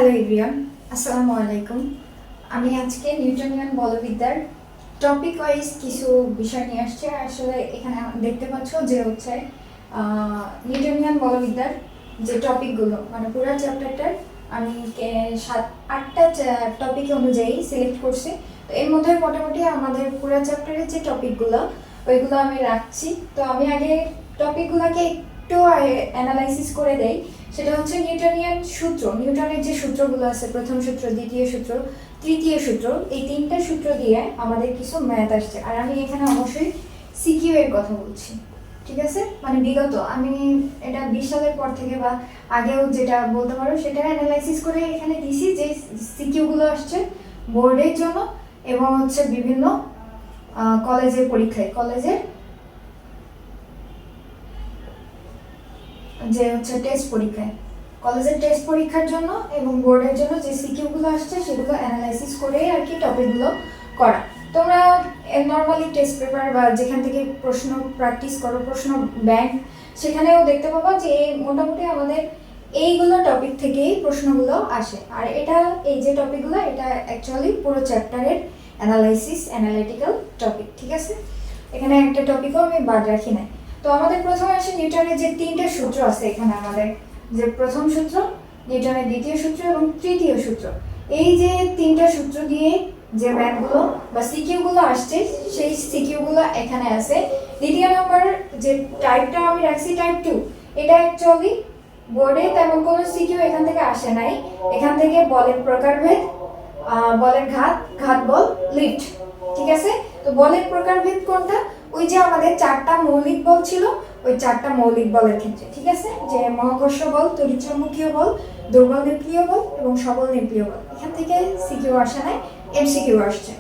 Hello everyone, আসসালামু আলাইকুম। আমি আজকে নিউটনিয়ান বলবিদ্যার টপিক ওয়াইজ কিছু বিষয় নিয়ে আসছি। আসলে এখানে দেখতে পাচ্ছ যে হচ্ছে নিউটনিয়ান বলবিদ্যার যে টপিকগুলো মানে পুরো চ্যাপ্টারটার আমি 7-8টা টপিক অনুযায়ী সিলেক্ট করছি। তো এর মধ্যে মোটামুটি আমাদের পুরো চ্যাপ্টারের যে টপিকগুলো ওইগুলো আমি রাখছি। তো আমি আগে টপিকগুলোকে একটু অ্যানালাইসিস করে দেই। সেটা হচ্ছে নিউটনিয়ান সূত্র, নিউটনের যে সূত্রগুলো আছে, প্রথম সূত্র, দ্বিতীয় সূত্র, তৃতীয় সূত্র, এই তিনটা সূত্র দিয়ে আমাদের কিছু ম্যাথ আসছে। আর আমি এখানে অবশ্যই সিকিউ এর কথা বলছি, ঠিক আছে? মানে বিগত আমি এটা 20 সালের পর থেকে বা আগেও যেটা বলতে পারো সেটা অ্যানালাইসিস করে এখানে দিছি যে সিকিউগুলো আসছে বোর্ডের জন্য এবং হচ্ছে বিভিন্ন কলেজের পরীক্ষায়, কলেজের যে হচ্ছে টেস্ট পরীক্ষায়, কলেজের টেস্ট পরীক্ষার জন্য এবং বোর্ডের জন্য যে সিকিউগুলো আসছে সেগুলো অ্যানালাইসিস করে আর কি টপিকগুলো করা। তোমরা নর্মালি টেস্ট পেপার বা যেখান থেকে প্রশ্ন প্র্যাকটিস করো, প্রশ্ন ব্যাংক, সেখানেও দেখতে পাবো যে মোটামুটি আমাদের এইগুলো টপিক থেকেই প্রশ্নগুলো আসে। আর এটা এই যে টপিকগুলো এটা অ্যাকচুয়ালি পুরো চ্যাপ্টারের অ্যানালিটিক্যাল টপিক, ঠিক আছে? এখানে একটা টপিকও আমি বাদ রাখি নাই। তো আমাদের প্রথমে আসে নিউটনের যে তিনটা সূত্র আছে এখানে, আমাদের যে প্রথম সূত্র, নিউটনের দ্বিতীয় সূত্র এবং তৃতীয় সূত্র, এই যে তিনটা সূত্র দিয়ে যে ম্যাথগুলো বা সিকিউগুলো আসছে সেই সিকিউগুলো এখানে আছে। দ্বিতীয় নম্বর যে টাইপটা আমি রাখছি টাইপ 2, এটা অ্যাকচুয়ালি বোর্ডে তেমন কোনো সিকিউ এখান থেকে আসে নাই। এখান থেকে বলের প্রকারভেদ, বলের ঘাত বল, লিফট, ঠিক আছে? তো বলের প্রকারভেদ কোনটা? ওই যে আমাদের 4টা মৌলিক বল ছিল, ওই 4টা মৌলিক বলের ক্ষেত্রে, ঠিক আছে? যে মহাকর্ষ বল, তড়িৎচুম্বকীয় বল, দুর্বল নিউক্লিয় বল এবং সবল নিউক্লিয় বল, এখান থেকে সিকিউ আসে নাই, এমসিকিউ আসছে।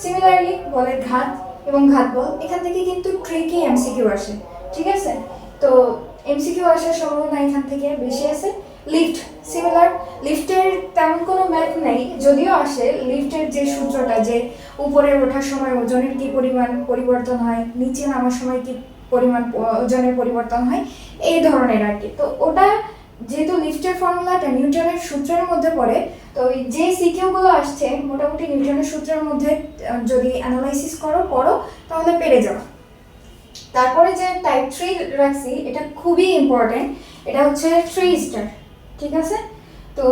সিমিলারলি বলের ঘাত এবং ঘাত বল, এখান থেকে কিন্তু ট্রিকি এমসিকিউ আসে, ঠিক আছে? তো এমসিকিউ আসার সম্ভাবনা এখান থেকে বেশি আছে। লিফট, সিমিলার, লিফটের তেমন কোনো ম্যাথ নেই, যদিও আসে লিফটের যে সূত্রটা, যে উপরে ওঠার সময় ওজনের কি পরিমাণ পরিবর্তন হয়, নিচে নামার সময় কি পরিমাণ ওজনের পরিবর্তন হয়, এই ধরনের আর কি। তো ওটা যেহেতু লিফটের ফর্মুলাটা নিউটনের সূত্রের মধ্যে পড়ে, তো যে সিকিউগুলো আসছে মোটামুটি নিউটনের সূত্রের মধ্যে যদি অ্যানালাইসিস করো তাহলে পেরে যাও। তারপরে যে টাইপ 3 রাখছি এটা খুবই ইম্পর্টেন্ট, এটা হচ্ছে 3 স্টার, ঠিক আছে? তো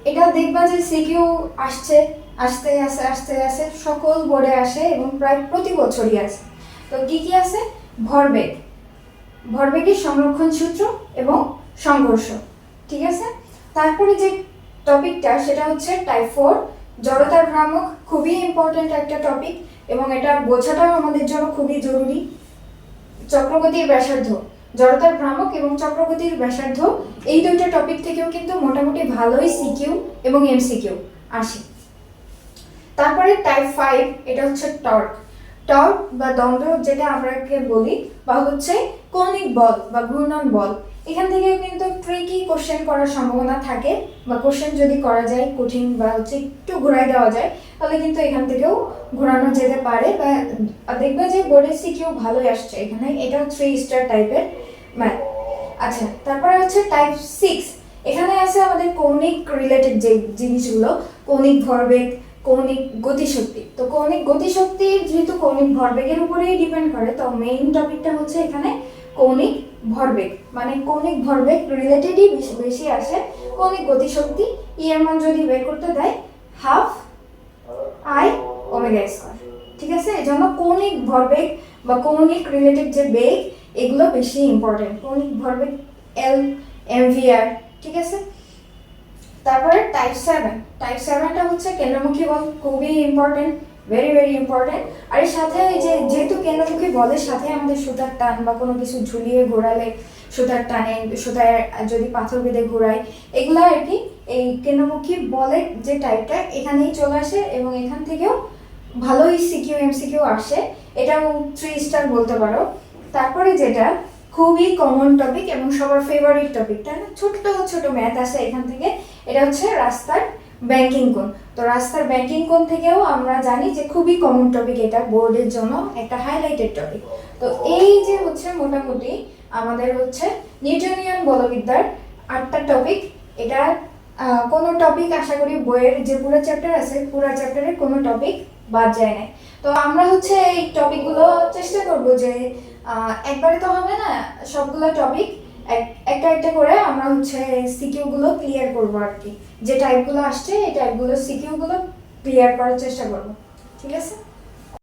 এটা দেখবা যে সিকিউ আস্তে আস্তে সকল বোর্ডে আসে এবং প্রায় প্রতি বছরই আসে। তো কি আছে? ভরবেগের সংরক্ষণ সূত্র এবং সংঘর্ষ, ঠিক আছে? তারপরে যে টপিকটা সেটা হচ্ছে টাইপ 4, জড়তার ভ্রামক, খুবই ইম্পর্টেন্ট একটা টপিক এবং এটা বোঝাটাও আমাদের জন্য খুবই জরুরি। চক্রগতির ব্যাসার্ধ, জড়তার ভ্রামক এবং চক্রগতির ব্যাসার্ধ, এই দুইটা টপিক থেকেও কিন্তু মোটামুটি ভালোই সিকিউ এবং এমসিকিউ আসে। তারপরে টাইপ 5, এটা হচ্ছে টর্ক বা দণ্ড যেটা আমরা বলি, বা হচ্ছে কৌণিক বল বা ঘূর্ণন বল, এখান থেকে কিন্তু ট্রিকি কোশ্চেন করার সম্ভাবনা থাকে, বা কোশ্চেন যদি করা যায় কঠিন বা হচ্ছে একটু ঘুরাই দেওয়া যায় তাহলে কিন্তু এখান থেকেও ঘোরানো যেতে পারে, বা দেখবে যে বোর্ডের সিকিউ ভালোই আসছে এখানে। এটাও 3 স্টার টাইপের ম্যাথ। আচ্ছা, তারপরে হচ্ছে টাইপ 6, এখানে আছে আমাদের কৌণিক রিলেটেড যে জিনিসগুলো, কৌণিক ভরবেগ, কৌণিক গতিশক্তি। তো কৌণিক গতিশক্তি যেহেতু কৌণিক ভরবেগের উপরেই ডিপেন্ড করে, তো মেইন টপিকটা হচ্ছে এখানে কৌণিক ভরবেগ, মানে কৌণিক ভরবেগ রিলেটেডই বেশি আসে। কৌণিক গতিশক্তি এর মান যদি বের করতে দেয় 12 I ওমেগা স্কয়ার, ঠিক আছে? এজন্য কৌণিক ভরবেগ বা কৌণিক রিলেটেড যে বেগ এগুলো বেশি ইম্পর্টেন্ট। কৌণিক ভরবেগ L mvr, ঠিক আছে? তারপরে টাইপ 7টা হচ্ছে কেন্দ্রমুখী বল, খুবই ইম্পর্টেন্ট, ভেরি ইম্পর্টেন্ট। আর এর সাথে এই যে যেহেতু কেন্দ্রমুখী বলের সাথে আমাদের সুতার টান বা কোনো কিছু ঝুলিয়ে ঘোরালে সুতার টানে, সুতায় যদি পাথর বেঁধে ঘোরায়, এগুলো আর কি এই কেন্দ্রমুখী বলের যে টাইপটা এখানেই চলে আসে এবং এখান থেকেও ভালোই সিকিউ এমসিকিউ আসে, এটাও 3 স্টার বলতে পারো। তারপরে যেটা খুবই কমন টপিক এবং সবার ফেভারিট টপিক, তাই না? ছোট ম্যাথ আসে এখান থেকে, এটা হচ্ছে রাস্তার ব্যাংকিং কোণ। তো রাস্তার ব্যাংকিং কোণ থেকেও আমরা জানি যে খুবই কমন টপিক, এটা বোর্ডের জন্য একটা হাইলাইটেড টপিক। তো এই যে হচ্ছে মোটামুটি আমাদের হচ্ছে নিউটনিয়ান বলবিদ্যার 8টা টপিক, এটা কোনো টপিক আশা করি বইয়ের যে পুরো চ্যাপ্টার আছে পুরো চ্যাপ্টারের কোনো টপিক বাদ যায় না। তো আমরা হচ্ছে এই টপিকগুলো চেষ্টা করব যে একবারে তো হবে না, সবগুলো টপিক একটা একটা করে আমরা হচ্ছে সিকিউগুলো ক্লিয়ার করব আর কি। যে টাইপগুলো আসছে এই টাইপগুলো সিকিউগুলো ক্লিয়ার করার চেষ্টা করব, ঠিক আছে?